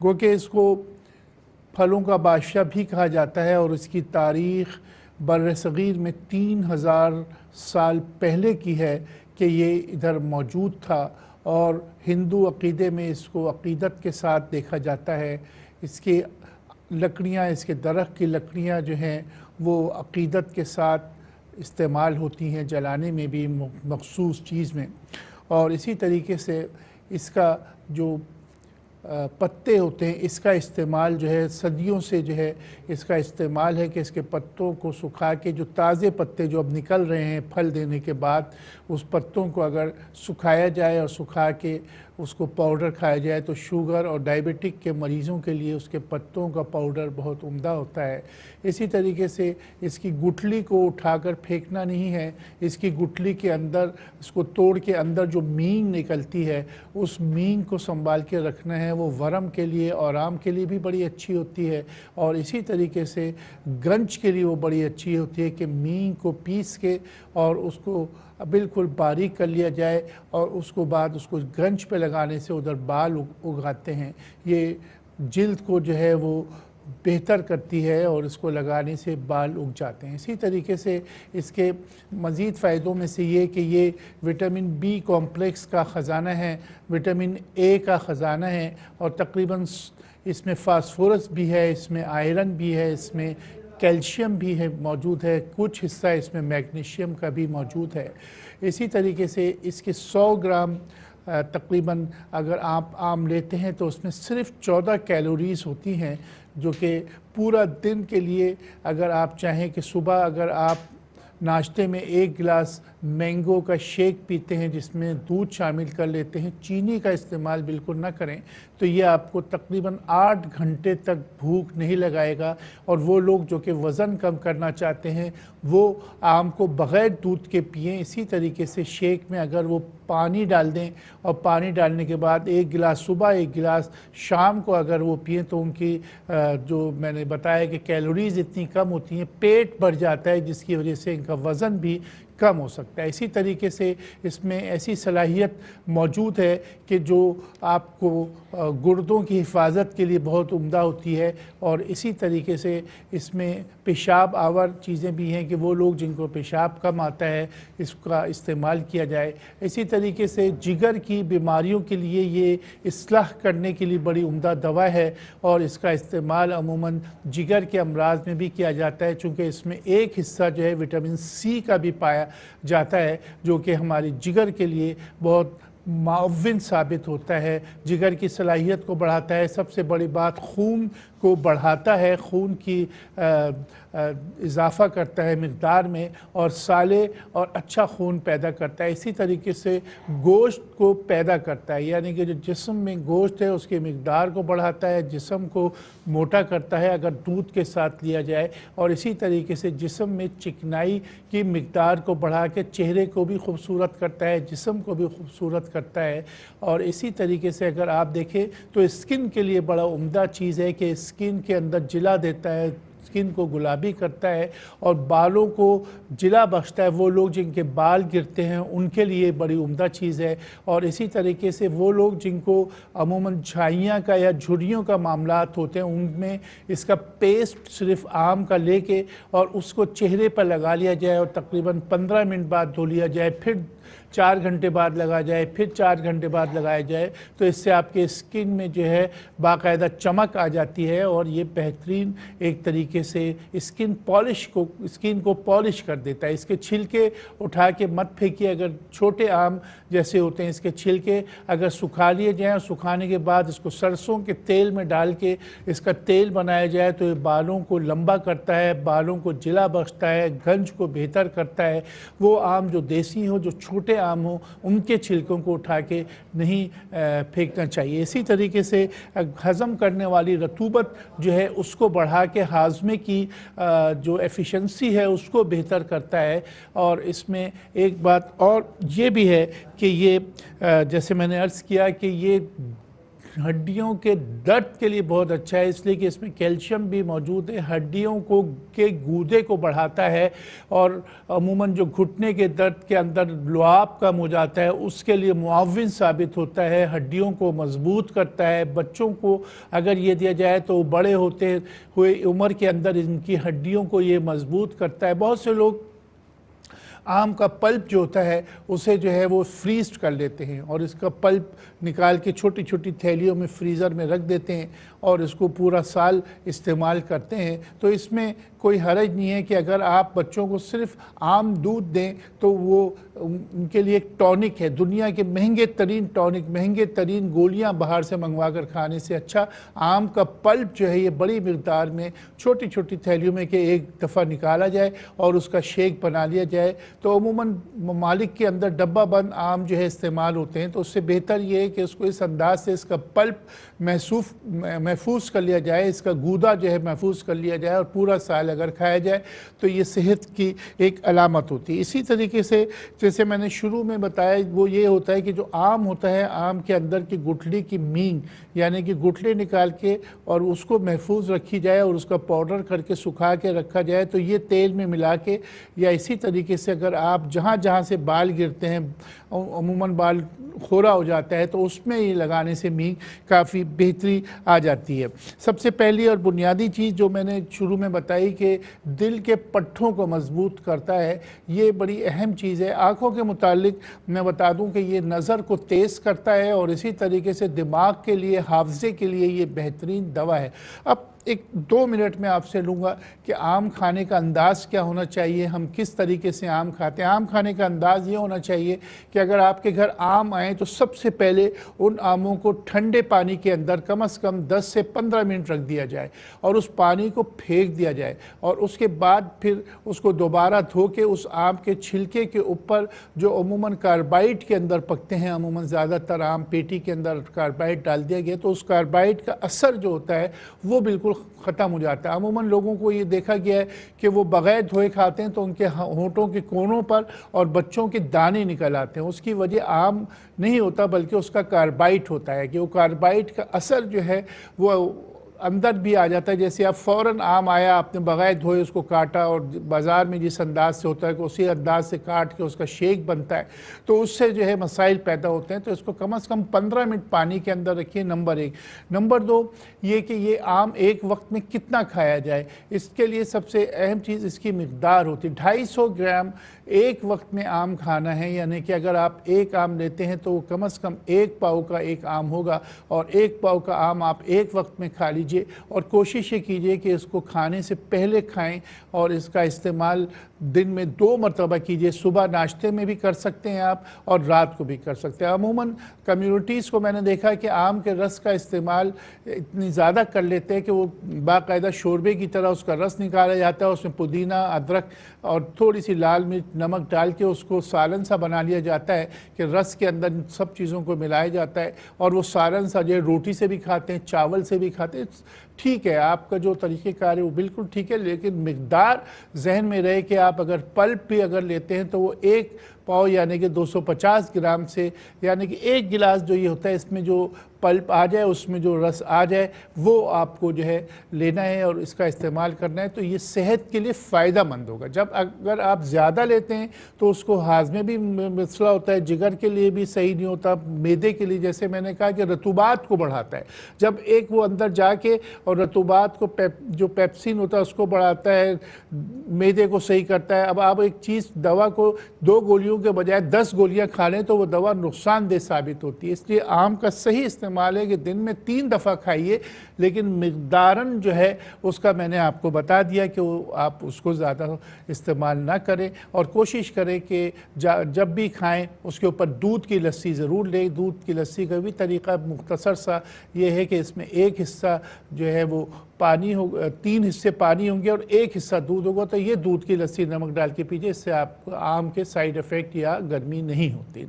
گو کہ اس کو پھلوں کا بادشاہ بھی کہا جاتا ہے، اور اس کی تاریخ بر صغیر میں 3000 سال پہلے کی ہے کہ یہ ادھر موجود تھا، اور ہندو عقیدے میں اس کو عقیدت کے ساتھ دیکھا جاتا ہے۔ اس کی لکڑیاں، اس کے درخت کی لکڑیاں جو ہیں وہ عقیدت کے ساتھ استعمال ہوتی ہیں، جلانے میں بھی مخصوص چیز میں۔ اور اسی طریقے سے اس کا جو پتے ہوتے ہیں، اس کا استعمال جو ہے صدیوں سے جو ہے اس کا استعمال ہے کہ اس کے پتوں کو سکھا کے، جو تازے پتے جو اب نکل رہے ہیں پھل دینے کے بعد، اس پتوں کو اگر سکھایا جائے اور سکھا کے اس کو پاؤڈر کھایا جائے تو شوگر اور ڈائبٹک کے مریضوں کے لیے اس کے پتوں کا پاؤڈر بہت عمدہ ہوتا ہے۔ اسی طریقے سے اس کی گٹھلی کو اٹھا کر پھینکنا نہیں ہے، اس کی گٹھلی کے اندر، اس کو توڑ کے اندر جو مینگ نکلتی ہے اس مینگ کو سنبھال کے رکھنا ہے، وہ ورم کے لیے اور آرام کے لیے بھی بڑی اچھی ہوتی ہے۔ اور اسی طریقے سے گنج کے لیے وہ بڑی اچھی ہوتی ہے کہ مینگ کو پیس کے اور اس کو بالکل باریک کر لیا جائے، اور اس کو بعد اس کو گنج پہ لگانے سے ادھر بال اگاتے ہیں۔ یہ جلد کو جو ہے وہ بہتر کرتی ہے اور اس کو لگانے سے بال اگ جاتے ہیں۔ اسی طریقے سے اس کے مزید فائدوں میں سے یہ کہ یہ وٹامن بی کمپلیکس کا خزانہ ہے، وٹامن اے کا خزانہ ہے، اور تقریباً اس میں فاسفورس بھی ہے، اس میں آئرن بھی ہے، اس میں کیلشیم بھی ہے موجود ہے، کچھ حصہ اس میں میگنیشیم کا بھی موجود ہے۔ اسی طریقے سے اس کے 100 گرام تقریباً اگر آپ آم لیتے ہیں تو اس میں صرف 14 کیلوریز ہوتی ہیں، جو کہ پورا دن کے لیے اگر آپ چاہیں کہ صبح اگر آپ ناشتے میں 1 گلاس مینگو کا شیک پیتے ہیں جس میں دودھ شامل کر لیتے ہیں، چینی کا استعمال بالکل نہ کریں، تو یہ آپ کو تقریباً 8 گھنٹے تک بھوک نہیں لگائے گا۔ اور وہ لوگ جو کہ وزن کم کرنا چاہتے ہیں وہ آم کو بغیر دودھ کے پئیں۔ اسی طریقے سے شیک میں اگر وہ پانی ڈال دیں اور پانی ڈالنے کے بعد 1 گلاس صبح 1 گلاس شام کو اگر وہ پئیں تو ان کی جو میں نے بتایا کہ کیلوریز اتنی کم ہوتی ہیں، پیٹ بھر جاتا ہے، جس کی وجہ سے ان کا وزن بھی کم ہو سکتا ہے۔ اسی طریقے سے اس میں ایسی صلاحیت موجود ہے کہ جو آپ کو گردوں کی حفاظت کے لیے بہت عمدہ ہوتی ہے، اور اسی طریقے سے اس میں پیشاب آور چیزیں بھی ہیں کہ وہ لوگ جن کو پیشاب کم آتا ہے اس کا استعمال کیا جائے۔ اسی طریقے سے جگر کی بیماریوں کے لیے یہ اصلاح کرنے کے لیے بڑی عمدہ دوا ہے، اور اس کا استعمال عموماً جگر کے امراض میں بھی کیا جاتا ہے، چونکہ اس میں ایک حصہ جو ہے وٹامن سی کا بھی پایا جاتا ہے، جو کہ ہماری جگر کے لیے بہت معاون ثابت ہوتا ہے، جگر کی صلاحیت کو بڑھاتا ہے۔ سب سے بڑی بات خون کو بڑھاتا ہے، خون کی اضافہ کرتا ہے مقدار میں، اور سالے اور اچھا خون پیدا کرتا ہے۔ اسی طریقے سے گوشت کو پیدا کرتا ہے، یعنی کہ جو جسم میں گوشت ہے اس کی مقدار کو بڑھاتا ہے، جسم کو موٹا کرتا ہے اگر دودھ کے ساتھ لیا جائے، اور اسی طریقے سے جسم میں چکنائی کی مقدار کو بڑھا کے چہرے کو بھی خوبصورت کرتا ہے، جسم کو بھی خوبصورت کرتا ہے۔ اور اسی طریقے سے اگر آپ دیکھیں تو اسکن کے لیے بڑا عمدہ چیز ہے کہ اسکن کے اندر جلا دیتا ہے، اسکن کو گلابی کرتا ہے اور بالوں کو جلا بخشتا ہے۔ وہ لوگ جن کے بال گرتے ہیں ان کے لیے بڑی عمدہ چیز ہے۔ اور اسی طریقے سے وہ لوگ جن کو عموماً جھائیاں کا یا جھریوں کا معاملات ہوتے ہیں، ان میں اس کا پیسٹ صرف آم کا لے کے اور اس کو چہرے پر لگا لیا جائے اور تقریباً 15 منٹ بعد دھو لیا جائے، پھر 4 گھنٹے بعد لگا جائے، پھر 4 گھنٹے بعد لگایا جائے، تو اس سے آپ کے اسکن میں جو ہے باقاعدہ چمک آ جاتی ہے، اور یہ بہترین ایک طریقے سے اسکن کو پالش کر دیتا ہے۔ اس کے چھلکے اٹھا کے مت پھینکیے، اگر چھوٹے آم جیسے ہوتے ہیں اس کے چھلکے اگر سکھا لیے جائیں اور سکھانے کے بعد اس کو سرسوں کے تیل میں ڈال کے اس کا تیل بنایا جائے تو یہ بالوں کو لمبا کرتا ہے، بالوں کو جلا بخشتا ہے، گنج کو بہتر کرتا ہے۔ وہ آم جو دیسی ہو، جو چھوٹے عام ہوں، ان کے چھلکوں کو اٹھا کے نہیں پھینکنا چاہیے۔ اسی طریقے سے ہضم کرنے والی رطوبت جو ہے اس کو بڑھا کے ہاضمے کی جو ایفیشنسی ہے اس کو بہتر کرتا ہے۔ اور اس میں ایک بات اور یہ بھی ہے کہ یہ جیسے میں نے عرض کیا کہ یہ ہڈیوں کے درد کے لیے بہت اچھا ہے، اس لیے کہ اس میں کیلشیم بھی موجود ہے، ہڈیوں کے گودے کو بڑھاتا ہے، اور عموماً جو گھٹنے کے درد کے اندر لعاب کم ہو جاتا ہے اس کے لیے معاون ثابت ہوتا ہے، ہڈیوں کو مضبوط کرتا ہے۔ بچوں کو اگر یہ دیا جائے تو بڑے ہوتے ہوئے عمر کے اندر ان کی ہڈیوں کو یہ مضبوط کرتا ہے۔ بہت سے لوگ آم کا پلپ جو ہوتا ہے اسے جو ہے وہ فریز کر لیتے ہیں، اور اس کا پلپ نکال کے چھوٹی چھوٹی تھیلیوں میں فریزر میں رکھ دیتے ہیں اور اس کو پورا سال استعمال کرتے ہیں۔ تو اس میں کوئی حرج نہیں ہے کہ اگر آپ بچوں کو صرف عام دودھ دیں تو وہ ان کے لیے ایک ٹونک ہے۔ دنیا کے مہنگے ترین ٹونک، مہنگے ترین گولیاں باہر سے منگوا کر کھانے سے اچھا آم کا پلپ جو ہے یہ بڑی مقدار میں چھوٹی چھوٹی تھیلیوں میں کہ ایک دفعہ نکالا جائے اور اس کا شیک بنا لیا جائے۔ تو عموماً ممالک کے اندر ڈبہ بند آم جو ہے استعمال ہوتے ہیں، تو اس سے بہتر یہ ہے کہ اس کو اس انداز سے اس کا پلپ محفوظ کر لیا جائے، اس کا گودا جو ہے محفوظ کر لیا جائے، اور پورا سال اگر کھایا جائے تو یہ صحت کی ایک علامت ہوتی ہے۔ اسی طریقے سے جیسے میں نے شروع میں بتایا وہ یہ ہوتا ہے کہ جو آم ہوتا ہے، آم کے اندر کی گٹھلی کی مینگ یعنی کہ گٹھلی نکال کے اور اس کو محفوظ رکھی جائے اور اس کا پاؤڈر کر کے سکھا کے رکھا جائے، تو یہ تیل میں ملا کے یا اسی طریقے سے اگر آپ جہاں جہاں سے بال گرتے ہیں، عموماً بال خورا ہو جاتا ہے، تو اس میں یہ لگانے سے مینگ کافی بہتری آ جاتی ہے۔ سب سے پہلی اور بنیادی چیز جو میں نے شروع میں بتائی کہ دل کے پٹھوں کو مضبوط کرتا ہے، یہ بڑی اہم چیز ہے۔ آنکھوں کے متعلق میں بتا دوں کہ یہ نظر کو تیز کرتا ہے، اور اسی طریقے سے دماغ کے لیے، حافظے کے لیے یہ بہترین دوا ہے۔ اب ایک 2 منٹ میں آپ سے لوں گا کہ آم کھانے کا انداز کیا ہونا چاہیے، ہم کس طریقے سے آم کھاتے ہیں۔ آم کھانے کا انداز یہ ہونا چاہیے کہ اگر آپ کے گھر آم آئیں تو سب سے پہلے ان آموں کو ٹھنڈے پانی کے اندر کم از کم 10 سے 15 منٹ رکھ دیا جائے، اور اس پانی کو پھینک دیا جائے، اور اس کے بعد پھر اس کو دوبارہ دھو کے اس آم کے چھلکے کے اوپر جو عموماً کاربائڈ کے اندر پکتے ہیں، عموماً زیادہ تر آم پیٹی کے اندر کاربائڈ ڈال دیا گیا، تو اس کاربائڈ کا اثر جو ہوتا ہے وہ بالکل ختم ہو جاتا ہے۔ عموماً لوگوں کو یہ دیکھا گیا ہے کہ وہ بغیر دھوئے کھاتے ہیں تو ان کے ہونٹوں کے کونوں پر اور بچوں کے دانے نکل آتے ہیں۔ اس کی وجہ آم نہیں ہوتا بلکہ اس کا کاربائڈ ہوتا ہے، کہ وہ کاربائڈ کا اثر جو ہے وہ اندر بھی آ جاتا ہے۔ جیسے آپ فوراً آم آیا، آپ نے بغیر دھوئے اس کو کاٹا، اور بازار میں جس انداز سے ہوتا ہے کہ اسی انداز سے کاٹ کے اس کا شیک بنتا ہے، تو اس سے جو ہے مسائل پیدا ہوتے ہیں۔ تو اس کو کم از کم 15 منٹ پانی کے اندر رکھیے، نمبر 1۔ نمبر 2 یہ کہ یہ آم ایک وقت میں کتنا کھایا جائے، اس کے لیے سب سے اہم چیز اس کی مقدار ہوتی ہے۔ 250 گرام ایک وقت میں آم کھانا ہے، یعنی کہ اگر آپ ایک آم لیتے ہیں تو وہ کم از کم 1 پاؤ کا ایک آم ہوگا، اور 1 پاؤ کا آم آپ ایک وقت میں کھا لیجئے، اور کوشش یہ کیجئے کہ اس کو کھانے سے پہلے کھائیں، اور اس کا استعمال دن میں 2 مرتبہ کیجئے۔ صبح ناشتے میں بھی کر سکتے ہیں آپ، اور رات کو بھی کر سکتے ہیں۔ عموماً کمیونٹیز کو میں نے دیکھا کہ آم کے رس کا استعمال اتنی زیادہ کر لیتے ہیں کہ وہ باقاعدہ شوربے کی طرح اس کا رس نکالا جاتا ہے، اس میں پودینہ، ادرک اور تھوڑی سی لال مرچ، نمک ڈال کے اس کو سالن سا بنا لیا جاتا ہے، کہ رس کے اندر سب چیزوں کو ملایا جاتا ہے، اور وہ سالن سا جو روٹی سے بھی کھاتے ہیں، چاول سے بھی کھاتے ہیں۔ ٹھیک ہے، آپ کا جو طریقہ کار ہے وہ بالکل ٹھیک ہے، لیکن مقدار ذہن میں رہے کہ آپ اگر پلپ بھی اگر لیتے ہیں تو وہ 1 پاؤ یعنی کہ 250 گرام سے، یعنی کہ 1 گلاس جو یہ ہوتا ہے اس میں جو پلپ آ جائے، اس میں جو رس آ جائے، وہ آپ کو جو ہے لینا ہے اور اس کا استعمال کرنا ہے، تو یہ صحت کے لیے فائدہ مند ہوگا۔ جب اگر آپ زیادہ لیتے ہیں تو اس کو ہاضمے بھی مسئلہ ہوتا ہے، جگر کے لیے بھی صحیح نہیں ہوتا، معدے کے لیے جیسے میں نے کہا کہ رطوبات کو بڑھاتا ہے۔ جب ایک وہ اندر جا کے اور رطوبات کو جو پیپسین ہوتا ہے اس کو بڑھاتا ہے، معدے کو صحیح کرتا ہے۔ اب آپ ایک چیز دوا کو 2 گولیوں کے بجائے 10 گولیاں کھا لیں تو وہ دوا نقصان دہ ثابت ہوتی ہے۔ اس لیے آم کا صحیح استعمال ہے کہ دن میں 3 دفعہ کھائیے، لیکن مقداراً جو ہے اس کا میں نے آپ کو بتا دیا کہ آپ اس کو زیادہ استعمال نہ کریں، اور کوشش کریں کہ جب بھی کھائیں اس کے اوپر دودھ کی لسی ضرور لیں۔ دودھ کی لسی کا بھی طریقہ مختصر سا یہ ہے کہ اس میں 1 حصہ جو ہے وہ پانی ہوگا، 3 حصے پانی ہوں گے اور 1 حصہ دودھ ہوگا، تو یہ دودھ کی لسی نمک ڈال کے پیجئے، اس سے آپ کو آم کے سائیڈ ایفیکٹ یا گرمی نہیں ہوتی۔